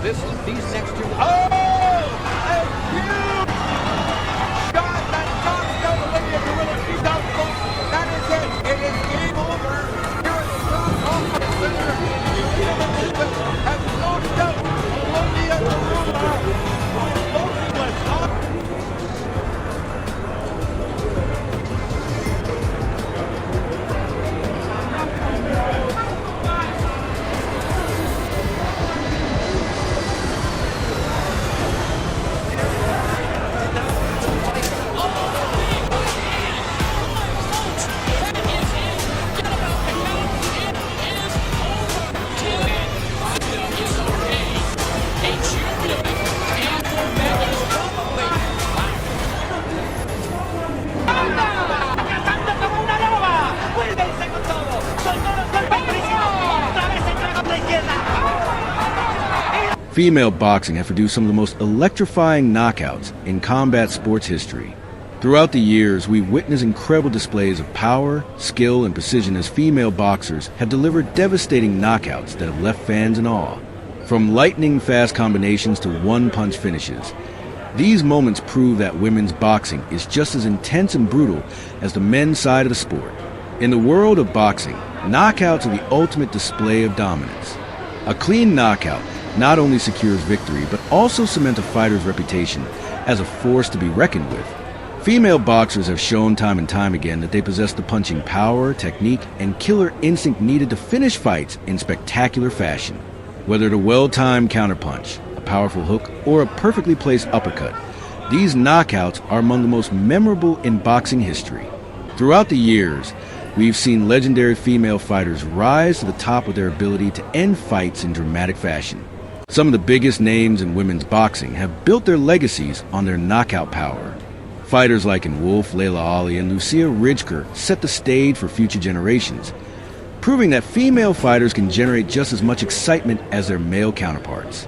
These next two. Oh! A huge shot that knocks down the lady of Gorilla. She's out front. That is it. It is game over. Here at the South Conference Center, Elena Lewis has knocked out Columbia Gorilla. Motionless. Female boxing have produced some of the most electrifying knockouts in combat sports history. Throughout the years, we've witnessed incredible displays of power, skill, and precision as female boxers have delivered devastating knockouts that have left fans in awe. From lightning-fast combinations to one-punch finishes, these moments prove that women's boxing is just as intense and brutal as the men's side of the sport. In the world of boxing, knockouts are the ultimate display of dominance. A clean knockout not only secures victory, but also cements a fighter's reputation as a force to be reckoned with. Female boxers have shown time and time again that they possess the punching power, technique, and killer instinct needed to finish fights in spectacular fashion. Whether it's a well-timed counterpunch, a powerful hook, or a perfectly placed uppercut, these knockouts are among the most memorable in boxing history. Throughout the years, we've seen legendary female fighters rise to the top with their ability to end fights in dramatic fashion. Some of the biggest names in women's boxing have built their legacies on their knockout power. Fighters like in Wolf, Layla Ali, and Lucia Ridgker set the stage for future generations, proving that female fighters can generate just as much excitement as their male counterparts.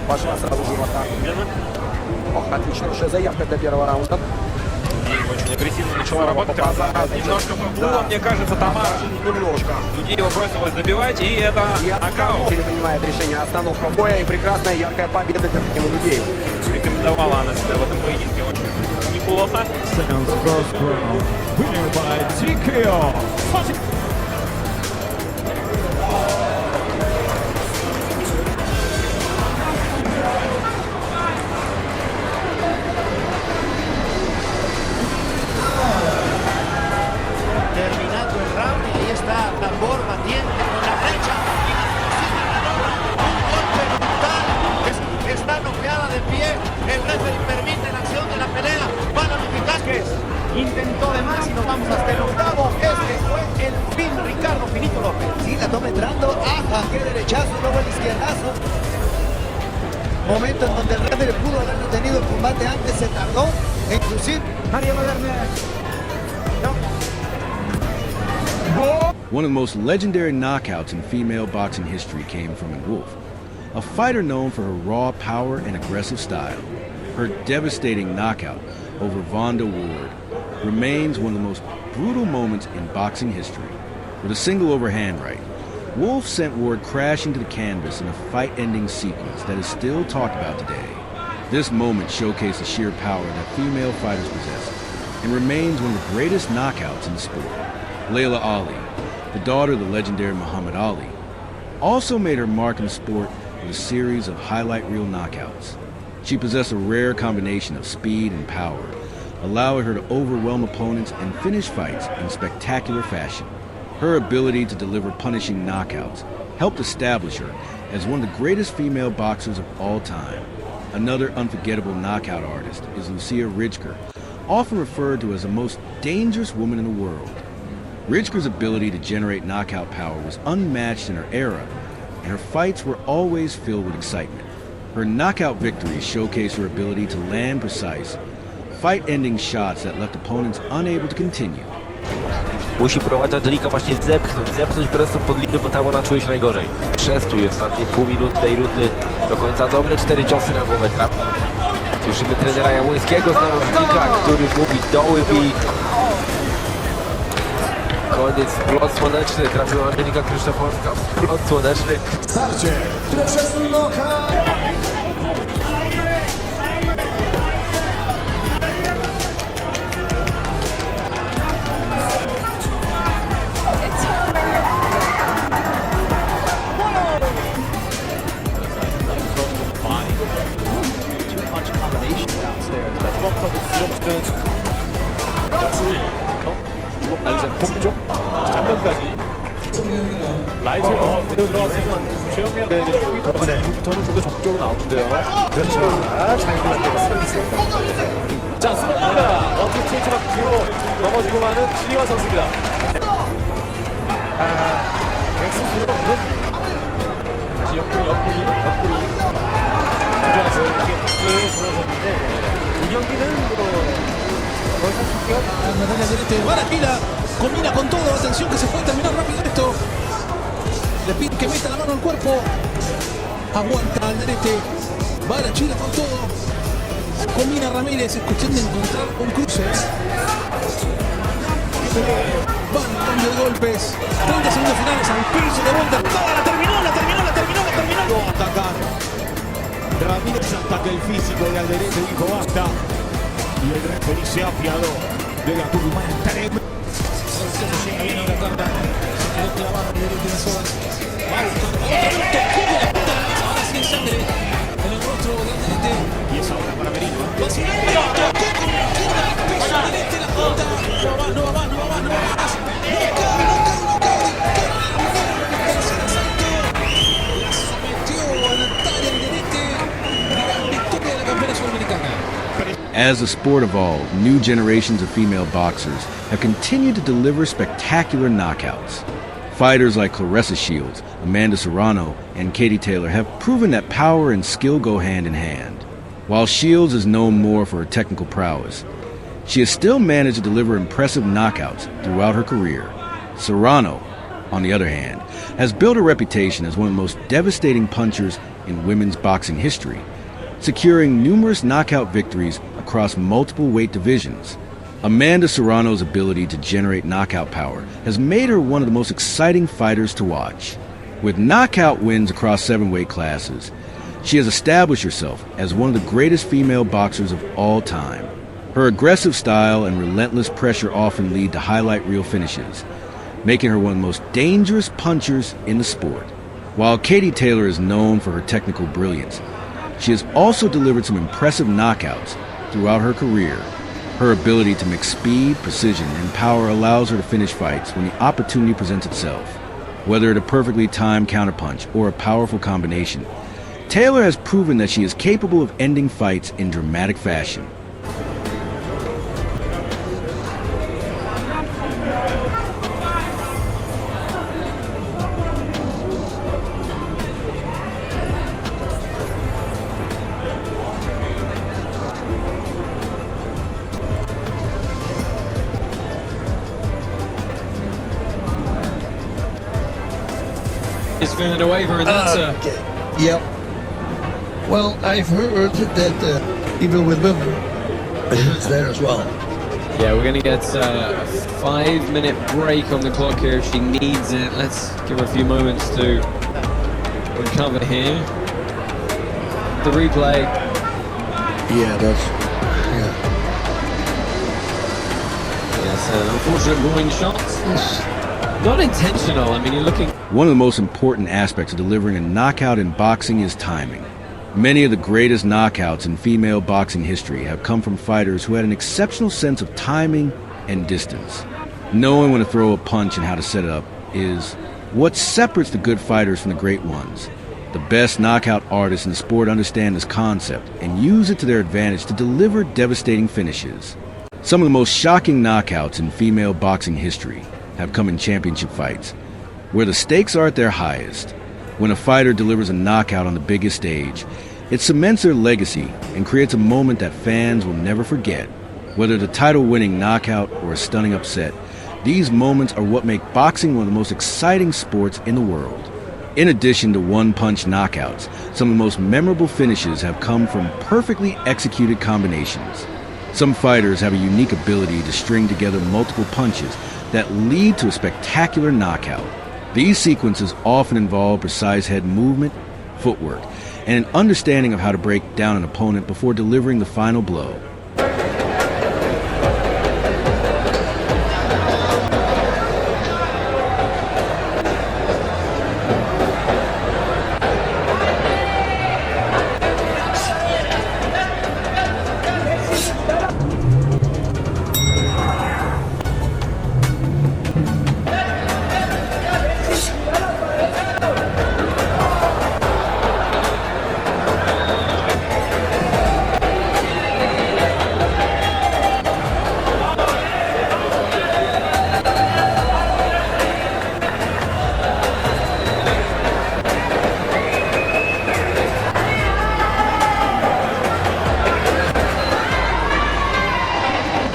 Пошла сразу живота. Отлично, уже заявка для первого раунда. И очень агрессивно начала работать. Немножко было, мне кажется, Тамара. Немножко. Его бросилось добивать, и это нокаут. Принимает решение остановка боя и прекрасная яркая победа для людей. Рекомендовала она себя в этом поединке очень неплохо. Tambor batiente con la derecha y la cocina ganadora, un golpe brutal, está noqueada de pie, el referee permite la acción de la pelea, van a unificar. Intentó de más y nos vamos hasta el octavo. Este fue el fin, Ricardo Finito López. Sí, la toma entrando, ajá, qué derechazo, luego el izquierdazo. Momento en donde el referee pudo haber detenido el combate antes, se tardó, inclusive. María Moderna. One of the most legendary knockouts in female boxing history came from Wolf, a fighter known for her raw power and aggressive style. Her devastating knockout over Vonda Ward remains one of the most brutal moments in boxing history. With a single overhand right, Wolf sent Ward crashing to the canvas in a fight-ending sequence that is still talked about today. This moment showcased the sheer power that female fighters possess and remains one of the greatest knockouts in the sport. Layla Ali, the daughter of the legendary Muhammad Ali, also made her mark in the sport with a series of highlight reel knockouts. She possessed a rare combination of speed and power, allowing her to overwhelm opponents and finish fights in spectacular fashion. Her ability to deliver punishing knockouts helped establish her as one of the greatest female boxers of all time. Another unforgettable knockout artist is Lucia Ridgker, often referred to as the most dangerous woman in the world. Rijker's ability to generate knockout power was unmatched in her era, and her fights were always filled with excitement. Her knockout victories showcase her ability to land precise, fight-ending shots that left opponents unable to continue. Musi próbować Angelika właśnie zepchnąć presją pod linię, bo tam ona czuje się najgorzej. Przestój ostatnie pół minuty tej rundy do końca. Dobre 4 ciosy na głowę trafi. Słyszymy trenera Jabłońskiego z narożnika, który mówi doły i koniec, splot słoneczny. Trafiła Angelika Krzysztofowska, splot słoneczny. Starcie, które przez knockout. 알리자 폭쪽 장면까지 라이트 들어왔으면 최영민 쪽이 더는 좀더 적극적으로 나오는데요. 그렇죠. 잘 들어갔습니다. 자, 스톱입니다. 어떻게 트위치가 뒤로 넘어지고 마는 신희화 선수입니다. 엑스프로 다시 옆구리 들어와서 이렇게 들어섰는데 이 경기는 Barajila combina con todo, atención que se puede terminar rápido esto. Le pide que meta la mano al cuerpo. Aguanta Alderete. Barajila con todo. Combina Ramírez, es cuestión de encontrar un cruce. Va un cambio de golpes. 30 segundos finales al piso de vuelta. La terminó. Atacar. Ramírez ataca el físico de Alderete, dijo basta. Y el referee se apiadó de la tucumana tremenda. Ahora sí hay sangre en el rostro de Alderete. Y es ahora para Merino. No va más. La sometió a Natalia Alderete. Gran victoria de la campeona sudamericana. As the sport evolved, new generations of female boxers have continued to deliver spectacular knockouts. Fighters like Claressa Shields, Amanda Serrano, and Katie Taylor have proven that power and skill go hand in hand. While Shields is known more for her technical prowess, she has still managed to deliver impressive knockouts throughout her career. Serrano, on the other hand, has built a reputation as one of the most devastating punchers in women's boxing history, securing numerous knockout victories across multiple weight divisions. Amanda Serrano's ability to generate knockout power has made her one of the most exciting fighters to watch. With knockout wins across 7 weight classes, she has established herself as one of the greatest female boxers of all time. Her aggressive style and relentless pressure often lead to highlight reel finishes, making her one of the most dangerous punchers in the sport. While Katie Taylor is known for her technical brilliance, she has also delivered some impressive knockouts throughout her career. Her ability to mix speed, precision, and power allows her to finish fights when the opportunity presents itself. Whether at a perfectly timed counterpunch or a powerful combination, Taylor has proven that she is capable of ending fights in dramatic fashion. Is feeling a waiver, and that's Yep. Well, I've heard that even with women, it's there as well. yeah, we're gonna get a 5-minute break on the clock here if she needs it. Let's give her a few moments to recover here. The replay. Yeah, that's Yes, an unfortunate groin shot. Not intentional. I mean, you're looking. One of the most important aspects of delivering a knockout in boxing is timing. Many of the greatest knockouts in female boxing history have come from fighters who had an exceptional sense of timing and distance. Knowing when to throw a punch and how to set it up is what separates the good fighters from the great ones. The best knockout artists in the sport understand this concept and use it to their advantage to deliver devastating finishes. Some of the most shocking knockouts in female boxing history have come in championship fights, where the stakes are at their highest. When a fighter delivers a knockout on the biggest stage, it cements their legacy and creates a moment that fans will never forget. Whether the title-winning knockout or a stunning upset, these moments are what make boxing one of the most exciting sports in the world. In addition to one-punch knockouts, some of the most memorable finishes have come from perfectly executed combinations. Some fighters have a unique ability to string together multiple punches that lead to a spectacular knockout. These sequences often involve precise head movement, footwork, and an understanding of how to break down an opponent before delivering the final blow.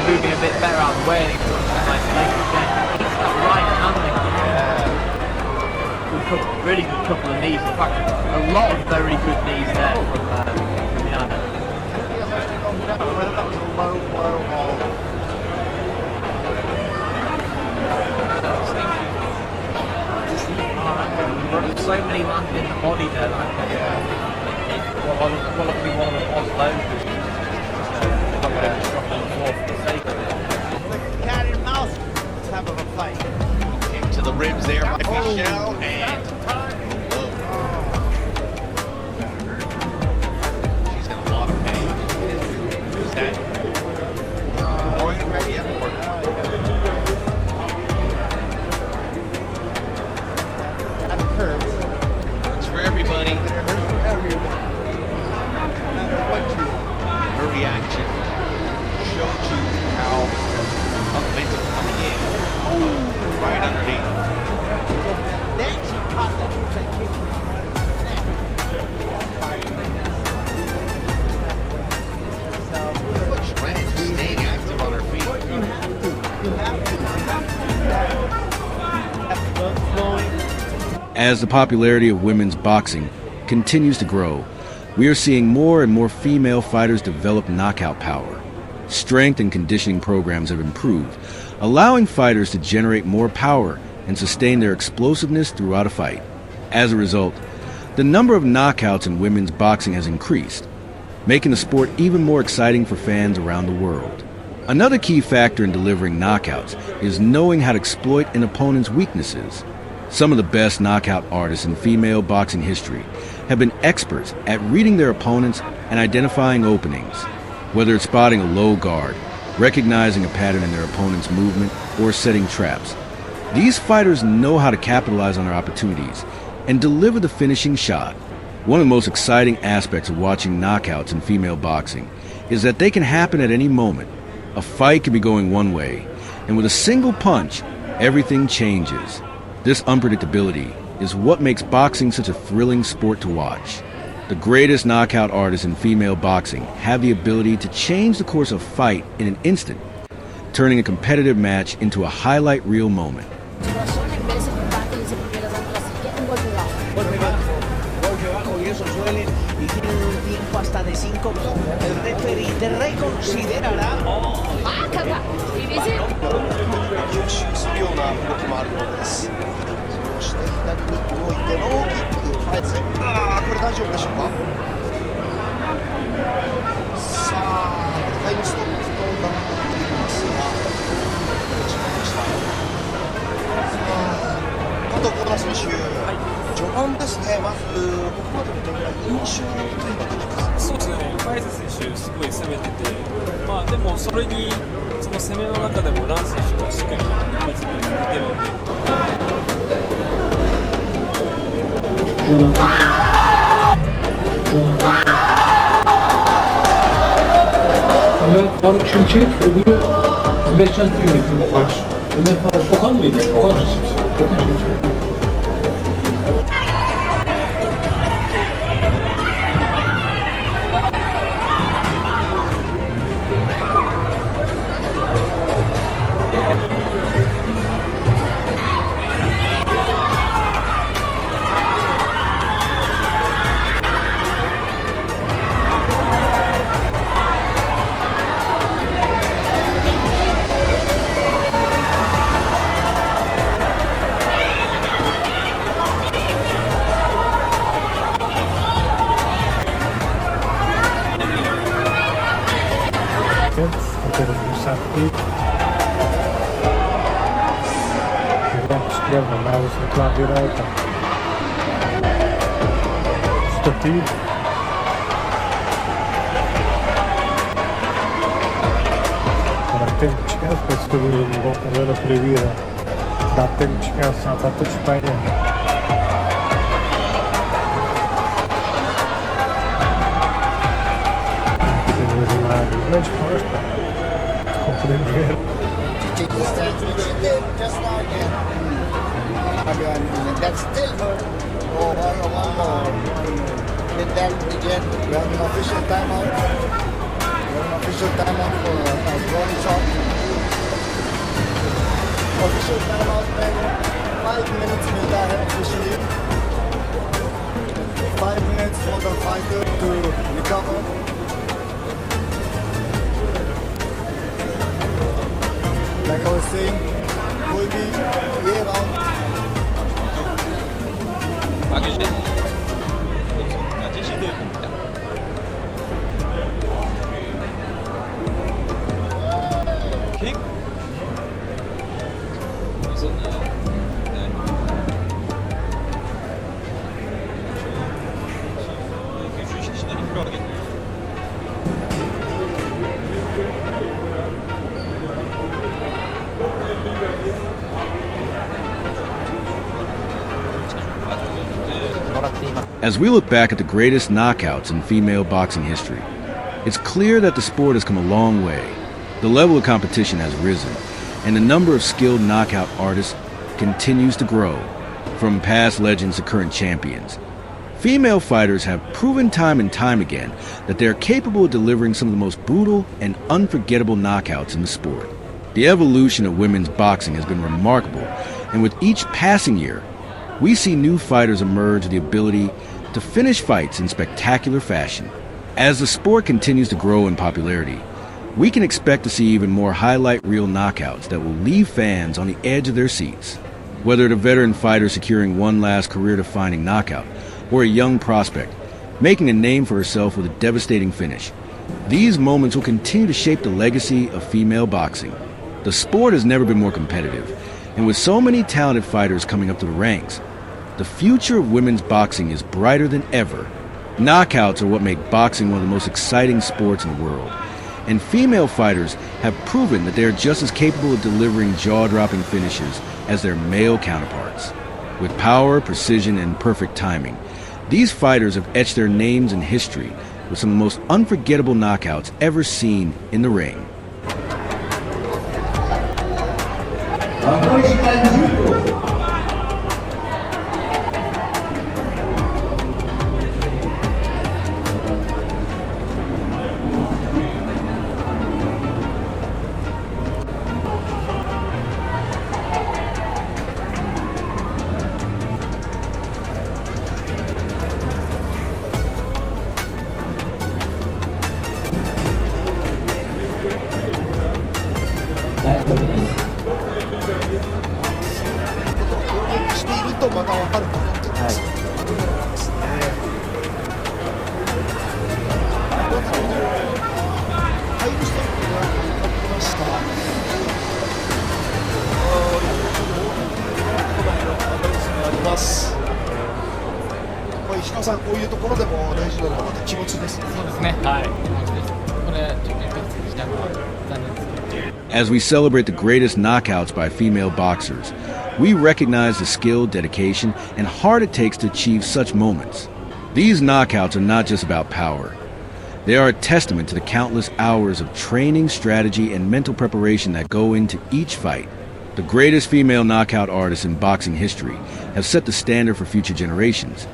Moving a bit better out of the way and he puts a nice leg again. He's got right handling. Really good couple of knees. In fact, a lot of very good knees there from Yana. So many landed in the body there. Well, it'll be one of the Oslos. Cat and mouse type of a fight. Kick to the ribs there by Michelle, and she's in a lot of pain. Who's that? Going ready up for that hurts. Hurts for everybody. Her reaction showed you how momentum coming in. Right underneath. Then she caught that kick. So Trent staying active on her feet. You have to. As the popularity of women's boxing continues to grow, we are seeing more and more female fighters develop knockout power. Strength and conditioning programs have improved, allowing fighters to generate more power and sustain their explosiveness throughout a fight. As a result, the number of knockouts in women's boxing has increased, making the sport even more exciting for fans around the world. Another key factor in delivering knockouts is knowing how to exploit an opponent's weaknesses. Some of the best knockout artists in female boxing history have been experts at reading their opponents and identifying openings. Whether it's spotting a low guard, recognizing a pattern in their opponent's movement, or setting traps, these fighters know how to capitalize on their opportunities and deliver the finishing shot. One of the most exciting aspects of watching knockouts in female boxing is that they can happen at any moment. A fight can be going one way, and with a single punch, everything changes. This unpredictability is what makes boxing such a thrilling sport to watch. The greatest knockout artists in female boxing have the ability to change the course of a fight in an instant, turning a competitive match into a highlight reel moment. Tam Kürçek öbürü Beşiktaş Büyük'ün maç. Okan mıydı? Okan Kürçek. Apenas um saco. Esquerda, nada central direita. Stoppages. Para tempo de descanso, para se tudo bom com ela proibida. Dá tempo de descanso para toda Espanha. Grande costa, compreender. That's still hurt. Oh, one more. Get that again. We have an official timeout. We have an official timeout for a drawing shot. Official timeout, man. 5 minutes मिलता है officially. 5 minutes for the fighter to recover. Like I was saying, कोई भी ये round As we look back at the greatest knockouts in female boxing history, it's clear that the sport has come a long way. The level of competition has risen, and the number of skilled knockout artists continues to grow, from past legends to current champions. Female fighters have proven time and time again that they are capable of delivering some of the most brutal and unforgettable knockouts in the sport. The evolution of women's boxing has been remarkable, and with each passing year, we see new fighters emerge with the ability to finish fights in spectacular fashion. As the sport continues to grow in popularity, we can expect to see even more highlight reel knockouts that will leave fans on the edge of their seats. Whether the veteran fighter securing one last career-defining knockout, or a young prospect making a name for herself with a devastating finish, these moments will continue to shape the legacy of female boxing. The sport has never been more competitive, and with so many talented fighters coming up to the ranks, the future of women's boxing is brighter than ever. Knockouts are what make boxing one of the most exciting sports in the world, and female fighters have proven that they are just as capable of delivering jaw-dropping finishes as their male counterparts. With power, precision, and perfect timing, these fighters have etched their names in history with some of the most unforgettable knockouts ever seen in the ring. As we celebrate the greatest knockouts by female boxers, we recognize the skill, dedication, and heart it takes to achieve such moments. These knockouts are not just about power. They are a testament to the countless hours of training, strategy, and mental preparation that go into each fight. The greatest female knockout artists in boxing history have set the standard for future generations,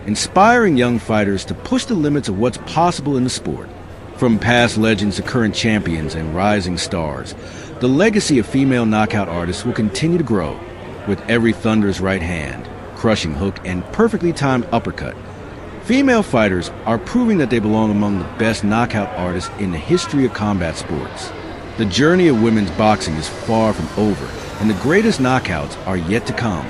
inspiring young fighters to push the limits of what's possible in the sport. From past legends to current champions and rising stars, the legacy of female knockout artists will continue to grow. With every thunderous right hand, crushing hook, and perfectly timed uppercut, female fighters are proving that they belong among the best knockout artists in the history of combat sports. The journey of women's boxing is far from over, and the greatest knockouts are yet to come.